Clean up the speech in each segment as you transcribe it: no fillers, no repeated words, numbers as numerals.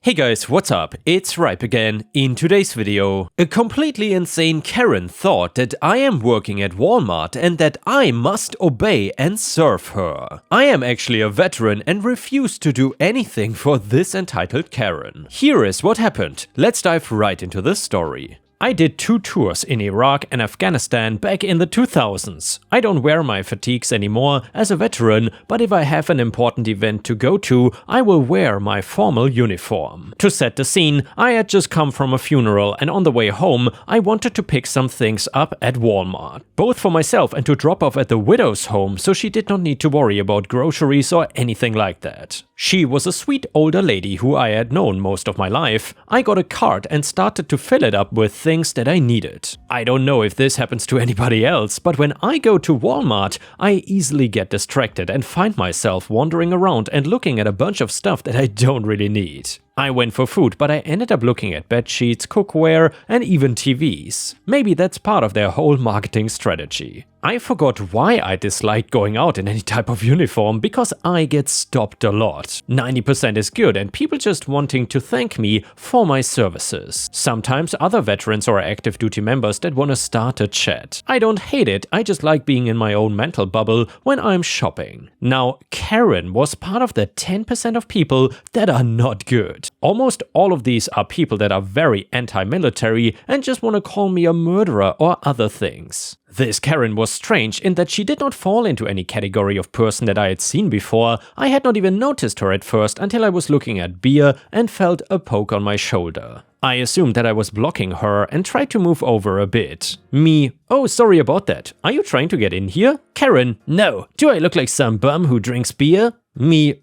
Hey guys, what's up? It's Ripe again. In today's video, a completely insane Karen thought that I am working at Walmart and that I must obey and serve her. I am actually a veteran and refuse to do anything for this entitled Karen. Here is what happened. Let's dive right into the story. I did 2 tours in Iraq and Afghanistan back in the 2000s. I don't wear my fatigues anymore as a veteran, but if I have an important event to go to, I will wear my formal uniform. To set the scene, I had just come from a funeral and on the way home, I wanted to pick some things up at Walmart. Both for myself and to drop off at the widow's home so she did not need to worry about groceries or anything like that. She was a sweet older lady who I had known most of my life. I got a cart and started to fill it up with things that I needed. I don't know if this happens to anybody else, but when I go to Walmart, I easily get distracted and find myself wandering around and looking at a bunch of stuff that I don't really need. I went for food, but I ended up looking at bedsheets, cookware, and even TVs. Maybe that's part of their whole marketing strategy. I forgot why I disliked going out in any type of uniform, because I get stopped a lot. 90% is good and people just wanting to thank me for my services. Sometimes other veterans or active duty members that want to start a chat. I don't hate it, I just like being in my own mental bubble when I'm shopping. Now, Karen was part of the 10% of people that are not good. Almost all of these are people that are very anti-military and just want to call me a murderer or other things. This Karen was strange in that she did not fall into any category of person that I had seen before. I had not even noticed her at first until I was looking at beer and felt a poke on my shoulder. I assumed that I was blocking her and tried to move over a bit. Me, oh sorry about that, are you trying to get in here? Karen, no, do I look like some bum who drinks beer? Me,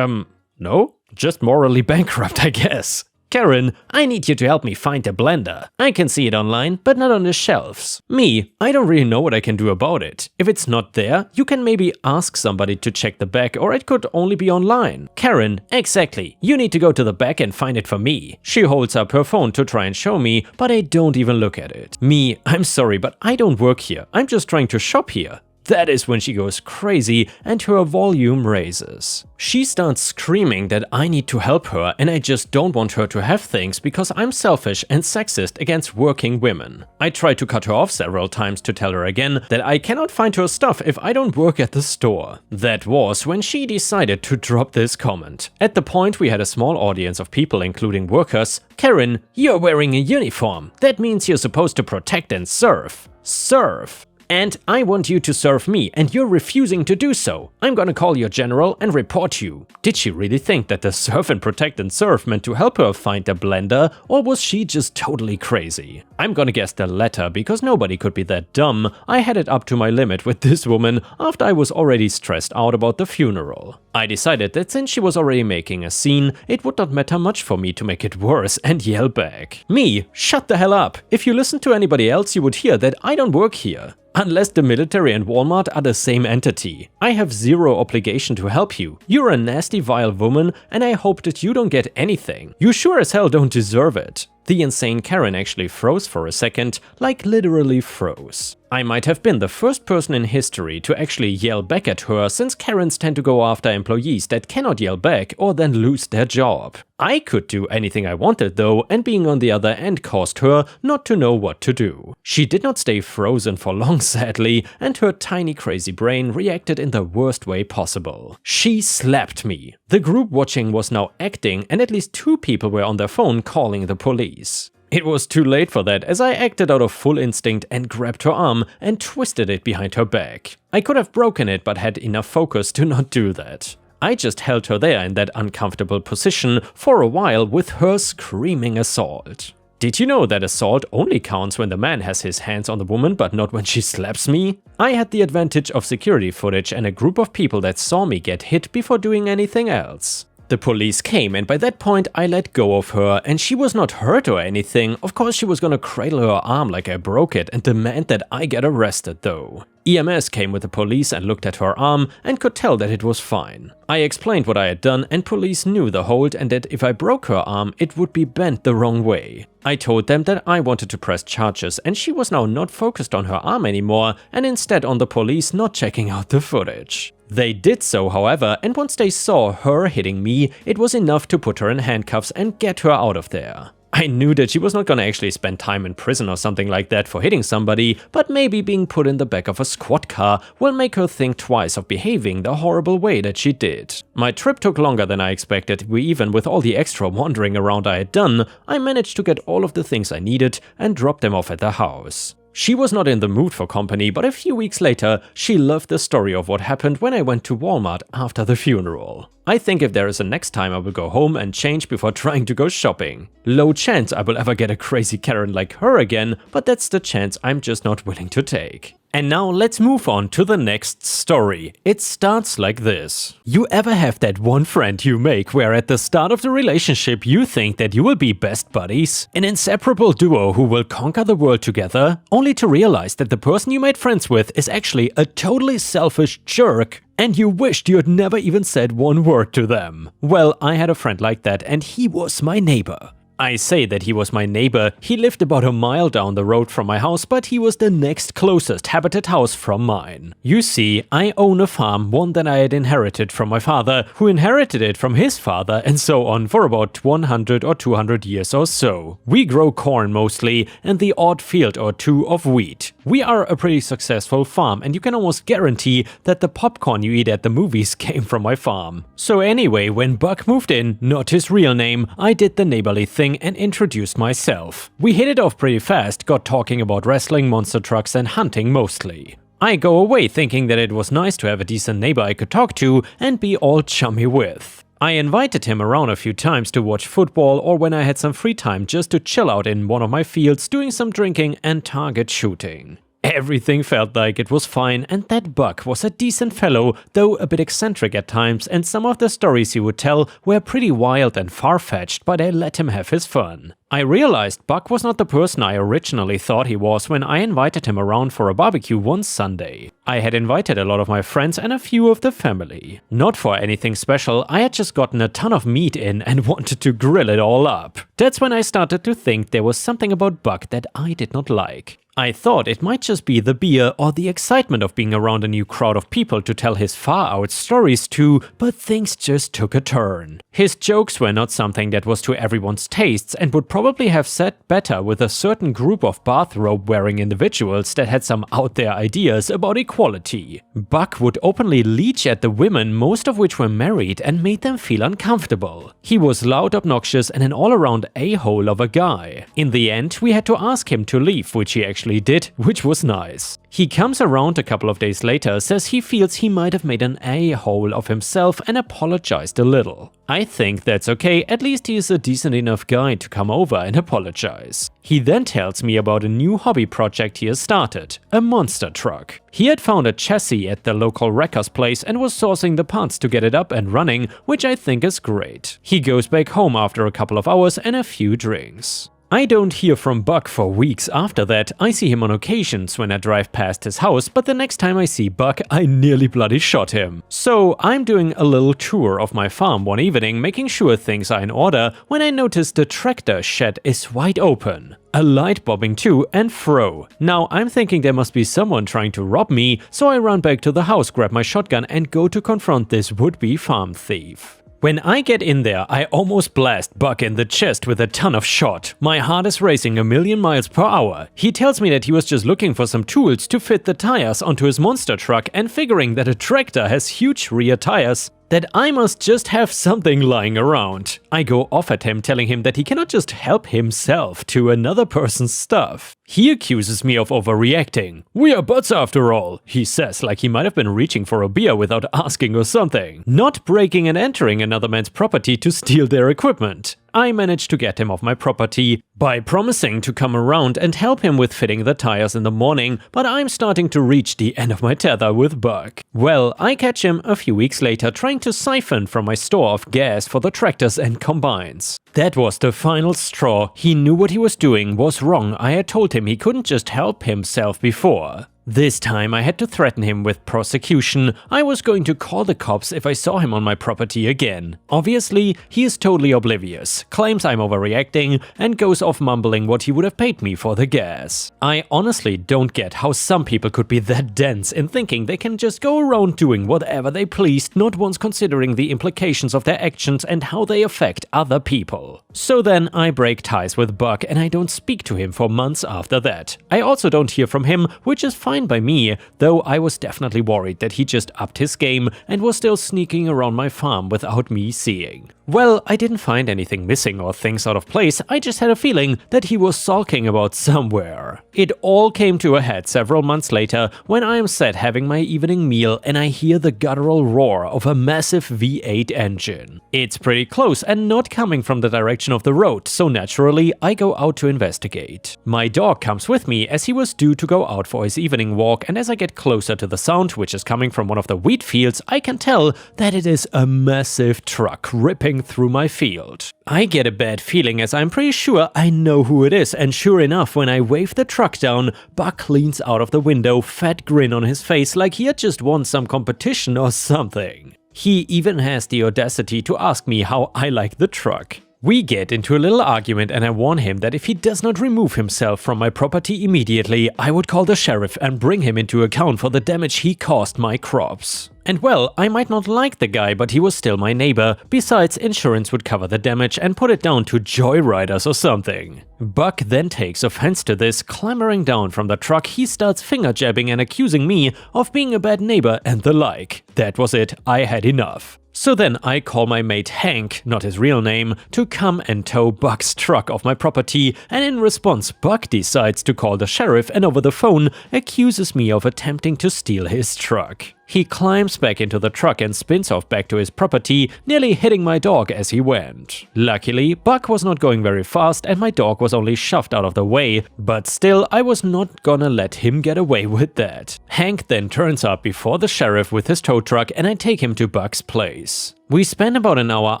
no, just morally bankrupt I guess. Karen, I need you to help me find a blender. I can see it online, but not on the shelves. Me, I don't really know what I can do about it. If it's not there, you can maybe ask somebody to check the back, or it could only be online. Karen, exactly. You need to go to the back and find it for me. She holds up her phone to try and show me, but I don't even look at it. Me, I'm sorry, but I don't work here. I'm just trying to shop here. That is when she goes crazy and her volume raises. She starts screaming that I need to help her and I just don't want her to have things because I'm selfish and sexist against working women. I tried to cut her off several times to tell her again that I cannot find her stuff if I don't work at the store. That was when she decided to drop this comment. At the point we had a small audience of people including workers. Karen, you're wearing a uniform. That means you're supposed to protect and serve. Serve. And I want you to serve me, and you're refusing to do so. I'm gonna call your general and report you. Did she really think that the serve and protect and serve meant to help her find a blender, or was she just totally crazy? I'm gonna guess the latter, because nobody could be that dumb. I had it up to my limit with this woman after I was already stressed out about the funeral. I decided that since she was already making a scene, it would not matter much for me to make it worse and yell back. Me, shut the hell up. If you listen to anybody else, you would hear that I don't work here. Unless the military and Walmart are the same entity. I have zero obligation to help you. You're a nasty, vile woman, and I hope that you don't get anything. You sure as hell don't deserve it. The insane Karen actually froze for a second, like literally froze. I might have been the first person in history to actually yell back at her, since Karens tend to go after employees that cannot yell back or then lose their job. I could do anything I wanted though, and being on the other end caused her not to know what to do. She did not stay frozen for long sadly, and her tiny crazy brain reacted in the worst way possible. She slapped me. The group watching was now acting, and at least 2 people were on their phone calling the police. It was too late for that, as I acted out of full instinct and grabbed her arm and twisted it behind her back. I could have broken it, but had enough focus to not do that. I just held her there in that uncomfortable position for a while with her screaming assault. Did you know that assault only counts when the man has his hands on the woman but not when she slaps me? I had the advantage of security footage and a group of people that saw me get hit before doing anything else. The police came, and by that point I let go of her, and she was not hurt or anything. Of course she was gonna cradle her arm like I broke it and demand that I get arrested though. EMS came with the police and looked at her arm and could tell that it was fine. I explained what I had done and police knew the hold and that if I broke her arm it would be bent the wrong way. I told them that I wanted to press charges and she was now not focused on her arm anymore and instead on the police not checking out the footage. They did so, however, and once they saw her hitting me, it was enough to put her in handcuffs and get her out of there. I knew that she was not gonna actually spend time in prison or something like that for hitting somebody, but maybe being put in the back of a squad car will make her think twice of behaving the horrible way that she did. My trip took longer than I expected. Even with all the extra wandering around I had done, I managed to get all of the things I needed and drop them off at the house. She was not in the mood for company, but a few weeks later, she loved the story of what happened when I went to Walmart after the funeral. I think if there is a next time, I will go home and change before trying to go shopping. Low chance I will ever get a crazy Karen like her again, but that's the chance I'm just not willing to take. And now let's move on to the next story. It starts like this. You ever have that one friend you make where at the start of the relationship you think that you will be best buddies? An inseparable duo who will conquer the world together, only to realize that the person you made friends with is actually a totally selfish jerk, and you wished you had never even said one word to them. Well, I had a friend like that, and he was my neighbor. I say that he was my neighbor. He lived about a mile down the road from my house, but he was the next closest habited house from mine. You see, I own a farm, one that I had inherited from my father, who inherited it from his father, and so on for about 100 or 200 years or so. We grow corn mostly, and the odd field or two of wheat. We are a pretty successful farm, and you can almost guarantee that the popcorn you eat at the movies came from my farm. So anyway, when Buck moved in, not his real name, I did the neighborly thing and introduced myself. We hit it off pretty fast, got talking about wrestling, monster trucks and hunting mostly. I go away thinking that it was nice to have a decent neighbor I could talk to and be all chummy with. I invited him around a few times to watch football or when I had some free time just to chill out in one of my fields doing some drinking and target shooting. Everything felt like it was fine, and that Buck was a decent fellow, though a bit eccentric at times, and some of the stories he would tell were pretty wild and far-fetched, but I let him have his fun. I realized Buck was not the person I originally thought he was when I invited him around for a barbecue one Sunday. I had invited a lot of my friends and a few of the family. Not for anything special, I had just gotten a ton of meat in and wanted to grill it all up. That's when I started to think there was something about Buck that I did not like. I thought it might just be the beer or the excitement of being around a new crowd of people to tell his far-out stories to, but things just took a turn. His jokes were not something that was to everyone's tastes and would probably have sat better with a certain group of bathrobe-wearing individuals that had some out-there ideas about equality. Buck would openly leech at the women, most of which were married, and made them feel uncomfortable. He was loud, obnoxious, and an all-around a-hole of a guy. In the end, we had to ask him to leave, which he actually did, which was nice. He comes around a couple of days later, says he feels he might have made an a-hole of himself and apologized a little. I think that's okay, at least he is a decent enough guy to come over and apologize. He then tells me about a new hobby project he has started, a monster truck. He had found a chassis at the local wrecker's place and was sourcing the parts to get it up and running, which I think is great. He goes back home after a couple of hours and a few drinks. I don't hear from Buck for weeks after that. I see him on occasions when I drive past his house, but the next time I see Buck, I nearly bloody shot him. So I'm doing a little tour of my farm one evening, making sure things are in order, when I notice the tractor shed is wide open. A light bobbing too, and fro. Now I'm thinking there must be someone trying to rob me, so I run back to the house, grab my shotgun and go to confront this would-be farm thief. When I get in there, I almost blast Buck in the chest with a ton of shot. My heart is racing a million miles per hour. He tells me that he was just looking for some tools to fit the tires onto his monster truck, and figuring that a tractor has huge rear tires, that I must just have something lying around. I go off at him, telling him that he cannot just help himself to another person's stuff. He accuses me of overreacting. "We are butts after all," he says, like he might have been reaching for a beer without asking or something. Not breaking and entering another man's property to steal their equipment. I managed to get him off my property by promising to come around and help him with fitting the tires in the morning, but I'm starting to reach the end of my tether with Buck. Well, I catch him a few weeks later trying to siphon from my store of gas for the tractors and combines. That was the final straw. He knew what he was doing was wrong. I had told him he couldn't just help himself before. This time I had to threaten him with prosecution. I was going to call the cops if I saw him on my property again. Obviously, he is totally oblivious, claims I'm overreacting, and goes off mumbling what he would have paid me for the gas. I honestly don't get how some people could be that dense in thinking they can just go around doing whatever they please, not once considering the implications of their actions and how they affect other people. So then I break ties with Buck and I don't speak to him for months after that. I also don't hear from him, which is fine by me, though I was definitely worried that he just upped his game and was still sneaking around my farm without me seeing. Well, I didn't find anything missing or things out of place, I just had a feeling that he was sulking about somewhere. It all came to a head several months later when I am sat having my evening meal and I hear the guttural roar of a massive V8 engine. It's pretty close and not coming from the direction of the road, so naturally I go out to investigate. My dog comes with me as he was due to go out for his evening walk, and as I get closer to the sound, which is coming from one of the wheat fields, I can tell that it is a massive truck ripping through my field. I get a bad feeling as I'm pretty sure I know who it is, and sure enough, when I wave the truck down, Buck leans out of the window, fat grin on his face like he had just won some competition or something. He even has the audacity to ask me how I like the truck. We get into a little argument and I warn him that if he does not remove himself from my property immediately, I would call the sheriff and bring him into account for the damage he caused my crops. And well, I might not like the guy, but he was still my neighbor. Besides, insurance would cover the damage and put it down to joyriders or something. Buck then takes offense to this. Clambering down from the truck, he starts finger jabbing and accusing me of being a bad neighbor and the like. That was it, I had enough. So then I call my mate Hank, not his real name, to come and tow Buck's truck off my property, and in response Buck decides to call the sheriff and over the phone accuses me of attempting to steal his truck. He climbs back into the truck and spins off back to his property, nearly hitting my dog as he went. Luckily, Buck was not going very fast and my dog was only shoved out of the way, but still I was not gonna let him get away with that. Hank then turns up before the sheriff with his tow truck and I take him to Buck's place. We spend about an hour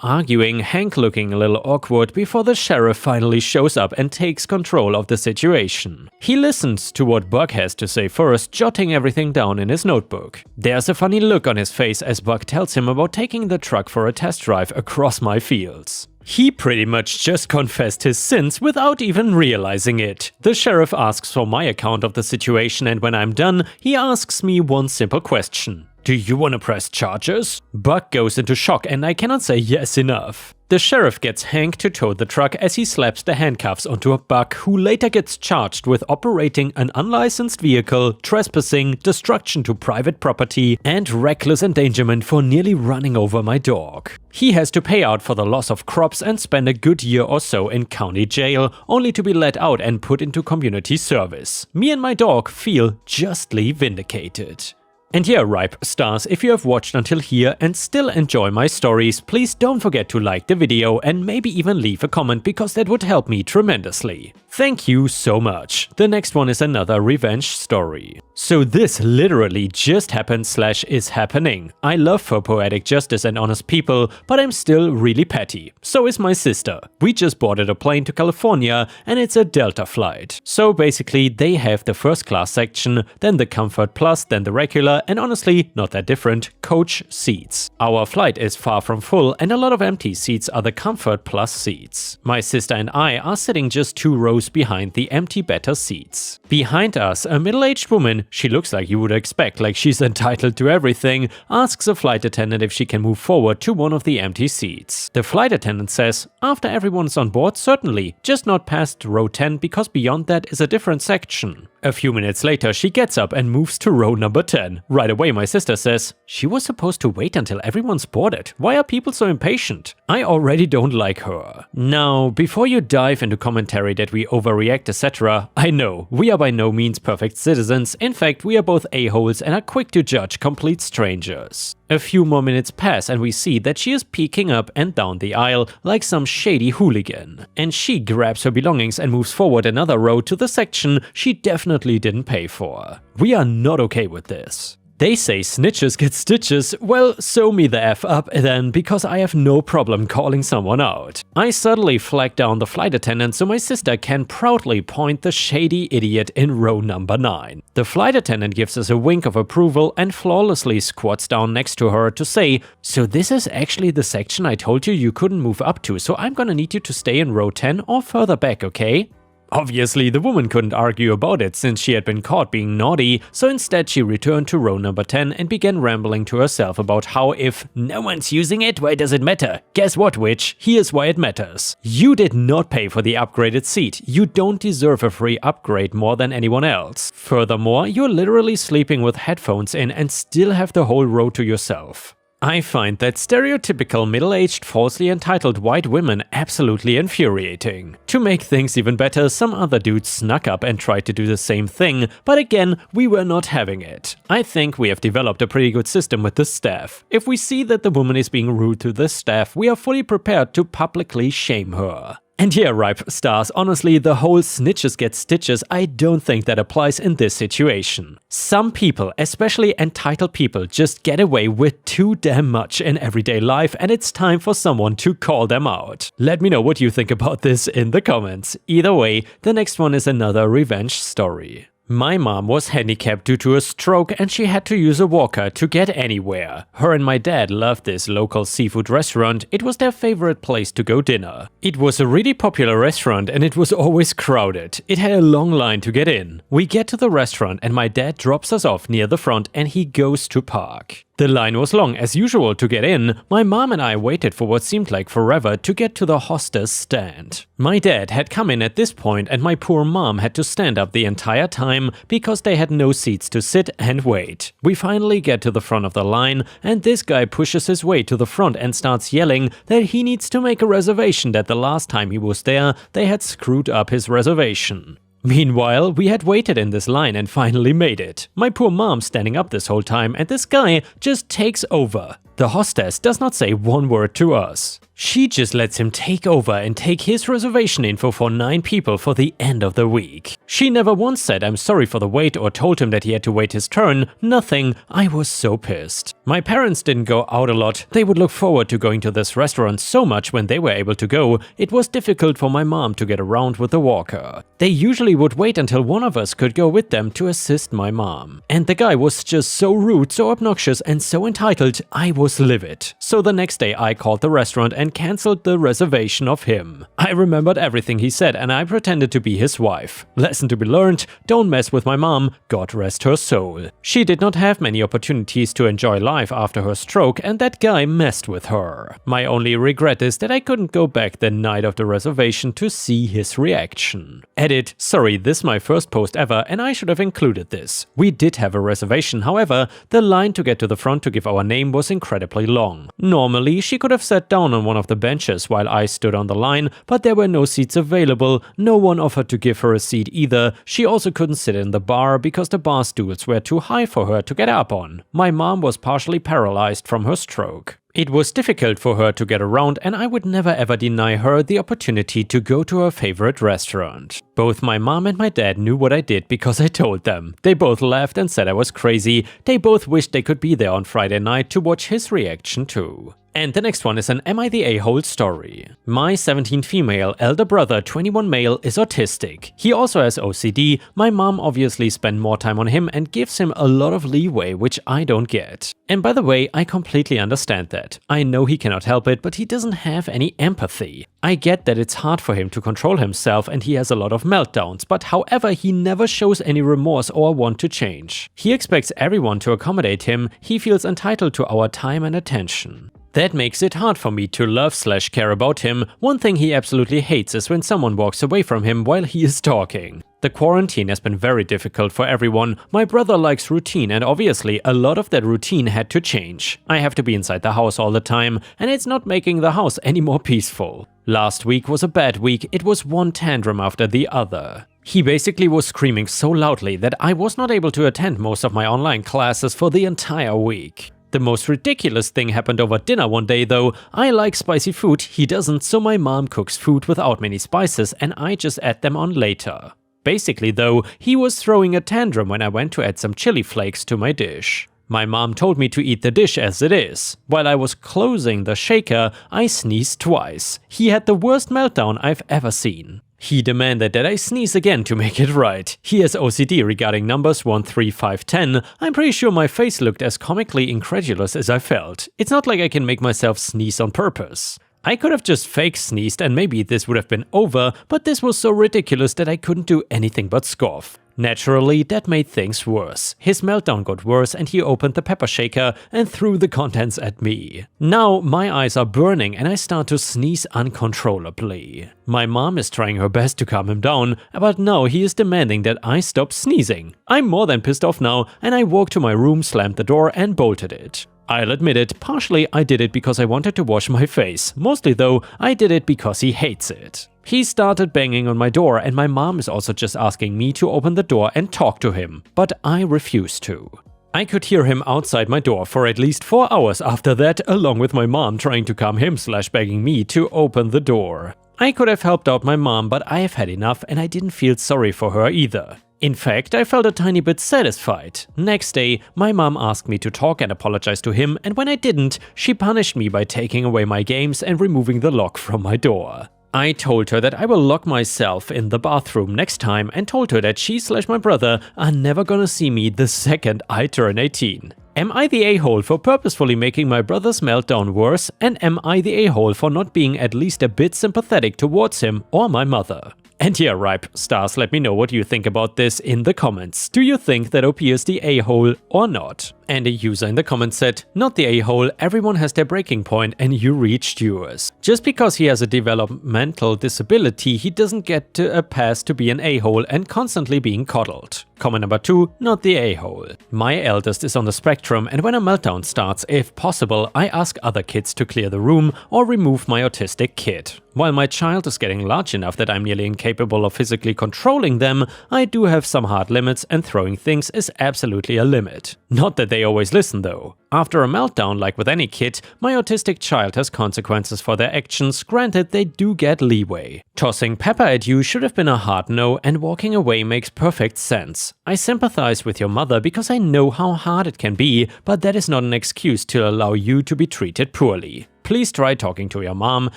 arguing, Hank looking a little awkward, before the sheriff finally shows up and takes control of the situation. He listens to what Buck has to say first, jotting everything down in his notebook. There's a funny look on his face as Buck tells him about taking the truck for a test drive across my fields. He pretty much just confessed his sins without even realizing it. The sheriff asks for my account of the situation and when I'm done, he asks me one simple question. Do you want to press charges? Buck goes into shock and I cannot say yes enough. The sheriff gets Hank to tow the truck as he slaps the handcuffs onto a Buck, who later gets charged with operating an unlicensed vehicle, trespassing, destruction to private property, and reckless endangerment for nearly running over my dog. He has to pay out for the loss of crops and spend a good year or so in county jail, only to be let out and put into community service. Me and my dog feel justly vindicated. And yeah, Ripe Stars, if you have watched until here and still enjoy my stories, please don't forget to like the video and maybe even leave a comment because that would help me tremendously. Thank you so much. The next one is another revenge story. So this literally just happened / is happening. I love for poetic justice and honest people, but I'm still really petty. So is my sister. We just boarded a plane to California and it's a Delta flight. So basically they have the first class section, then the Comfort Plus, then the regular, and honestly not that different, coach seats. Our flight is far from full and a lot of empty seats are the Comfort Plus seats. My sister and I are sitting just 2 rows behind the empty better seats. Behind us, a middle-aged woman, she looks like you would expect, like she's entitled to everything, asks a flight attendant if she can move forward to one of the empty seats. The flight attendant says, after everyone's on board, certainly, just not past row 10 because beyond that is a different section. A few minutes later, she gets up and moves to row number 10. Right away, my sister says, she was supposed to wait until everyone's boarded. Why are people so impatient? I already don't like her. Now, before you dive into commentary that we overreact, etc., I know, we are by no means perfect citizens. In fact, we are both a-holes and are quick to judge complete strangers. A few more minutes pass and we see that she is peeking up and down the aisle like some shady hooligan. And she grabs her belongings and moves forward another row to the section she definitely didn't pay for. We are not okay with this. They say snitches get stitches. Well, sew me the F up then, because I have no problem calling someone out. I suddenly flag down the flight attendant so my sister can proudly point the shady idiot in row number 9. The flight attendant gives us a wink of approval and flawlessly squats down next to her to say, "So this is actually the section I told you couldn't move up to, so I'm gonna need you to stay in row 10 or further back, okay?" Obviously, the woman couldn't argue about it since she had been caught being naughty, so instead she returned to row number 10 and began rambling to herself about how if no one's using it, why does it matter? Guess what, witch? Here's why it matters. You did not pay for the upgraded seat. You don't deserve a free upgrade more than anyone else. Furthermore, you're literally sleeping with headphones in and still have the whole row to yourself. I find that stereotypical middle-aged, falsely entitled white women absolutely infuriating. To make things even better, some other dudes snuck up and tried to do the same thing, but again, we were not having it. I think we have developed a pretty good system with the staff. If we see that the woman is being rude to the staff, we are fully prepared to publicly shame her. And yeah, ripe stars, honestly, the whole snitches get stitches, I don't think that applies in this situation. Some people, especially entitled people, just get away with too damn much in everyday life, and it's time for someone to call them out. Let me know what you think about this in the comments. Either way, the next one is another revenge story. My mom was handicapped due to a stroke and she had to use a walker to get anywhere. Her and my dad loved this local seafood restaurant. It was their favorite place to go dinner. It was a really popular restaurant and it was always crowded. It had a long line to get in. We get to the restaurant and my dad drops us off near the front and he goes to park. The line was long as usual to get in. My mom and I waited for what seemed like forever to get to the hostess stand. My dad had come in at this point and my poor mom had to stand up the entire time because they had no seats to sit and wait. We finally get to the front of the line and this guy pushes his way to the front and starts yelling that he needs to make a reservation, that the last time he was there they had screwed up his reservation. Meanwhile, we had waited in this line and finally made it. My poor mom standing up this whole time and this guy just takes over. The hostess does not say one word to us. She just lets him take over and take his reservation info for 9 people for the end of the week. She never once said I'm sorry for the wait or told him that he had to wait his turn. Nothing. I was so pissed. My parents didn't go out a lot. They would look forward to going to this restaurant so much when they were able to go. It was difficult for my mom to get around with the walker. They usually would wait until one of us could go with them to assist my mom. And the guy was just so rude, so obnoxious and so entitled, I was livid. So the next day I called the restaurant and cancelled the reservation of him. I remembered everything he said and I pretended to be his wife. Lesson to be learned, don't mess with my mom, God rest her soul. She did not have many opportunities to enjoy life after her stroke and that guy messed with her. My only regret is that I couldn't go back the night of the reservation to see his reaction. Edit, sorry, this is my first post ever and I should have included this. We did have a reservation, however, the line to get to the front to give our name was incredibly long. Normally, she could have sat down on one of the benches while I stood on the line, but there were no seats available. No one offered to give her a seat either. She also couldn't sit in the bar because the bar stools were too high for her to get up on. My mom was partially paralyzed from her stroke. It was difficult for her to get around and I would never ever deny her the opportunity to go to her favorite restaurant. Both my mom and my dad knew what I did because I told them. They both laughed and said I was crazy. They both wished they could be there on Friday night to watch his reaction too. And the next one is an Am I the A-hole story. My 17 female elder brother 21 male is autistic. He also has OCD. My mom obviously spent more time on him and gives him a lot of leeway, which I don't get. And by the way, I completely understand that. I know he cannot help it, but he doesn't have any empathy. I get that it's hard for him to control himself and he has a lot of meltdowns, but however, he never shows any remorse or want to change. He expects everyone to accommodate him. He feels entitled to our time and attention. That makes it hard for me to love/care about him. One thing he absolutely hates is when someone walks away from him while he is talking. The quarantine has been very difficult for everyone. My brother likes routine and obviously a lot of that routine had to change. I have to be inside the house all the time and it's not making the house any more peaceful. Last week was a bad week. It was one tantrum after the other. He basically was screaming so loudly that I was not able to attend most of my online classes for the entire week. The most ridiculous thing happened over dinner one day though. I like spicy food, he doesn't, so my mom cooks food without many spices and I just add them on later. Basically though, he was throwing a tantrum when I went to add some chili flakes to my dish. My mom told me to eat the dish as it is. While I was closing the shaker, I sneezed twice. He had the worst meltdown I've ever seen. He demanded that I sneeze again to make it right. He has OCD regarding numbers 1, 3, 5, 10. I'm pretty sure my face looked as comically incredulous as I felt. It's not like I can make myself sneeze on purpose. I could have just fake sneezed and maybe this would have been over, but this was so ridiculous that I couldn't do anything but scoff. Naturally, that made things worse. His meltdown got worse and he opened the pepper shaker and threw the contents at me. Now my eyes are burning and I start to sneeze uncontrollably. My mom is trying her best to calm him down, but no, he is demanding that I stop sneezing. I'm more than pissed off now and I walked to my room, slammed the door and bolted it. I'll admit it, partially I did it because I wanted to wash my face. Mostly though, I did it because he hates it. He started banging on my door and my mom is also just asking me to open the door and talk to him, but I refused to. I could hear him outside my door for at least 4 hours after that, along with my mom trying to calm him / begging me to open the door. I could have helped out my mom, but I have had enough and I didn't feel sorry for her either. In fact, I felt a tiny bit satisfied. Next day, my mom asked me to talk and apologize to him, and when I didn't, she punished me by taking away my games and removing the lock from my door. I told her that I will lock myself in the bathroom next time and told her that she / my brother are never gonna see me the second I turn 18. Am I the a-hole for purposefully making my brother's meltdown worse, and am I the a-hole for not being at least a bit sympathetic towards him or my mother? And yeah, Ripe Stars, let me know what you think about this in the comments. Do you think that OP is the a-hole or not? And a user in the comments said, not the a-hole, everyone has their breaking point and you reached yours. Just because he has a developmental disability, he doesn't get a pass to be an a-hole and constantly being coddled. Comment number 2, not the a-hole. My eldest is on the spectrum and when a meltdown starts, if possible, I ask other kids to clear the room or remove my autistic kid. While my child is getting large enough that I'm nearly incapable of physically controlling them, I do have some hard limits and throwing things is absolutely a limit. Not that they always listen though. After a meltdown, like with any kid, my autistic child has consequences for their actions, granted they do get leeway. Tossing pepper at you should have been a hard no and walking away makes perfect sense. I sympathize with your mother because I know how hard it can be, but that is not an excuse to allow you to be treated poorly. Please try talking to your mom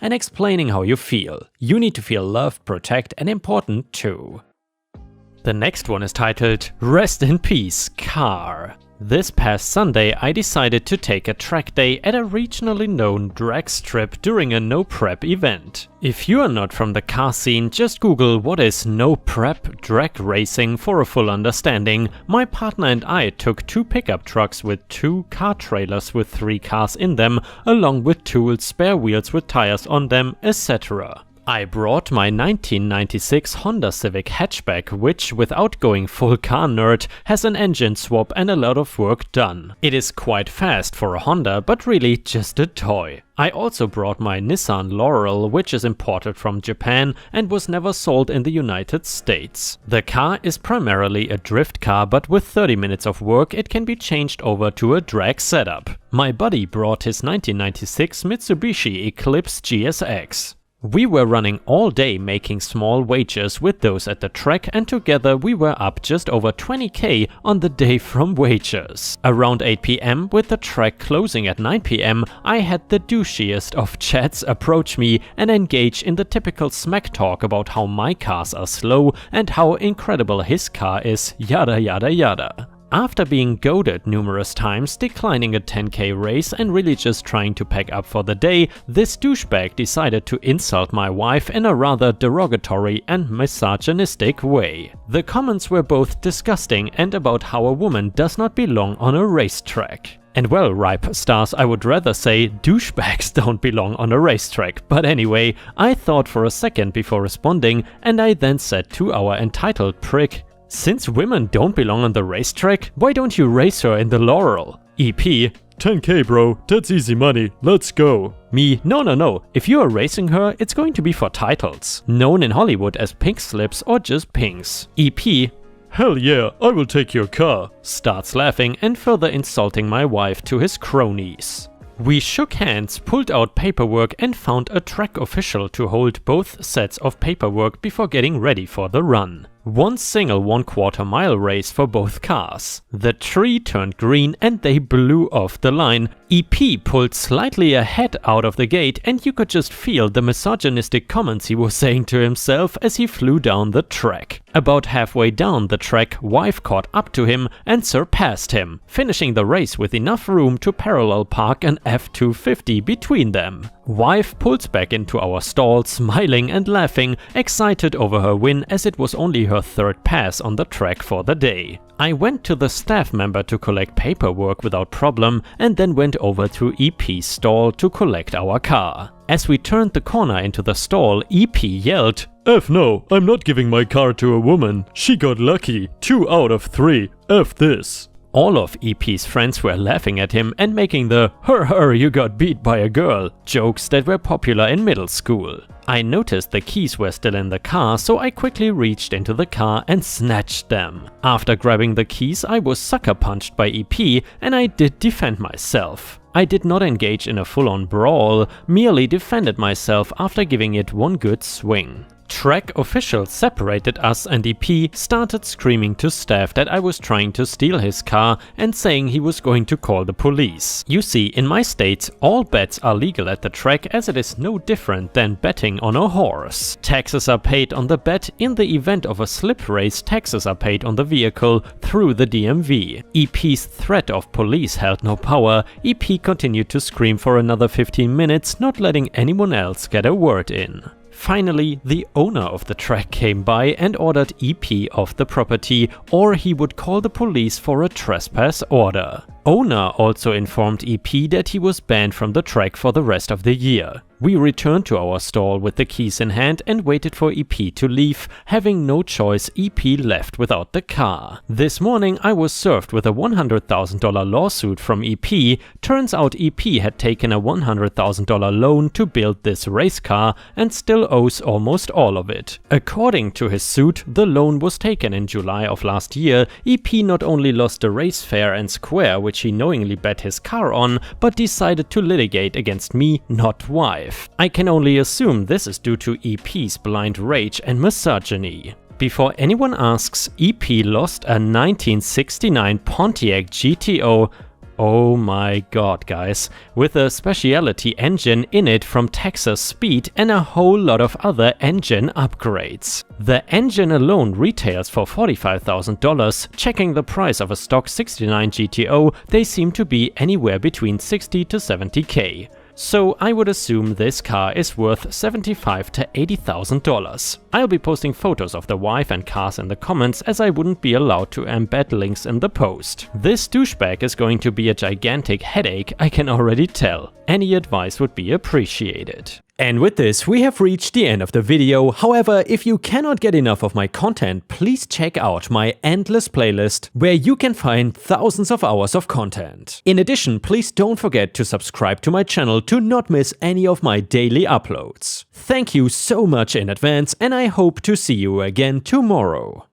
and explaining how you feel. You need to feel loved, protected and important too. The next one is titled Rest in Peace, Car. This past Sunday, I decided to take a track day at a regionally known drag strip during a no prep event. If you are not from the car scene, just Google what is no prep drag racing for a full understanding. My partner and I took 2 pickup trucks with 2 car trailers with 3 cars in them, along with tools, spare wheels with tires on them, etc. I brought my 1996 Honda Civic hatchback, which, without going full car nerd, has an engine swap and a lot of work done. It is quite fast for a Honda, but really just a toy. I also brought my Nissan Laurel, which is imported from Japan and was never sold in the United States. The car is primarily a drift car, but with 30 minutes of work it can be changed over to a drag setup. My buddy brought his 1996 Mitsubishi Eclipse GSX. We were running all day making small wagers with those at the track, and together we were up just over 20k on the day from wagers. Around 8 PM, with the track closing at 9 PM, I had the douchiest of chats approach me and engage in the typical smack talk about how my cars are slow and how incredible his car is, yada yada yada. After being goaded numerous times, declining a 10k race and really just trying to pack up for the day, this douchebag decided to insult my wife in a rather derogatory and misogynistic way. The comments were both disgusting and about how a woman does not belong on a racetrack. And well, Ripe Stars, I would rather say douchebags don't belong on a racetrack. But anyway, I thought for a second before responding, and I then said to our entitled prick, "Since women don't belong on the racetrack, why don't you race her in the Laurel?" EP, 10k bro, that's easy money, let's go. Me, no, if you are racing her, it's going to be for titles. Known in Hollywood as pink slips or just pinks. EP, hell yeah, I will take your car. Starts laughing and further insulting my wife to his cronies. We shook hands, pulled out paperwork and found a track official to hold both sets of paperwork before getting ready for the run. One single 1/4 mile race for both cars. The tree turned green and they blew off the line. EP pulled slightly ahead out of the gate and you could just feel the misogynistic comments he was saying to himself as he flew down the track. About halfway down the track, wife caught up to him and surpassed him, finishing the race with enough room to parallel park an F-250 between them. Wife pulls back into our stall, smiling and laughing, excited over her win as it was only her third pass on the track for the day. I went to the staff member to collect paperwork without problem and then went over to EP's stall to collect our car. As we turned the corner into the stall, EP yelled, "F no, I'm not giving my car to a woman. She got lucky. 2 out of 3. F this." All of EP's friends were laughing at him and making the "her you got beat by a girl" jokes that were popular in middle school. I noticed the keys were still in the car, so I quickly reached into the car and snatched them. After grabbing the keys, I was sucker punched by EP and I did defend myself. I did not engage in a full-on brawl, merely defended myself after giving it one good swing. Track officials separated us and EP started screaming to staff that I was trying to steal his car and saying he was going to call the police. You see, in my state, all bets are legal at the track as it is no different than betting on a horse. Taxes are paid on the bet. In the event of a slip race, taxes are paid on the vehicle through the DMV. EP's threat of police held no power. EP continued to scream for another 15 minutes, not letting anyone else get a word in. Finally, the owner of the track came by and ordered EP off the property, or he would call the police for a trespass order. Owner also informed EP that he was banned from the track for the rest of the year. We returned to our stall with the keys in hand and waited for EP to leave. Having no choice, EP left without the car. This morning I was served with a $100,000 lawsuit from EP. Turns out EP had taken a $100,000 loan to build this race car and still owes almost all of it. According to his suit, the loan was taken in July of last year. EP not only lost the race fair and square which he knowingly bet his car on, but decided to litigate against me, not wife. I can only assume this is due to EP's blind rage and misogyny. Before anyone asks, EP lost a 1969 Pontiac GTO. Oh my god, guys, with a specialty engine in it from Texas Speed and a whole lot of other engine upgrades. The engine alone retails for $45,000. Checking the price of a stock 69 GTO, they seem to be anywhere between 60 to 70k. So I would assume this car is worth $75,000 to $80,000. I'll be posting photos of the wife and cars in the comments as I wouldn't be allowed to embed links in the post. This douchebag is going to be a gigantic headache, I can already tell. Any advice would be appreciated. And with this, we have reached the end of the video. However, if you cannot get enough of my content, please check out my endless playlist, where you can find thousands of hours of content. In addition, please don't forget to subscribe to my channel to not miss any of my daily uploads. Thank you so much in advance, and I hope to see you again tomorrow.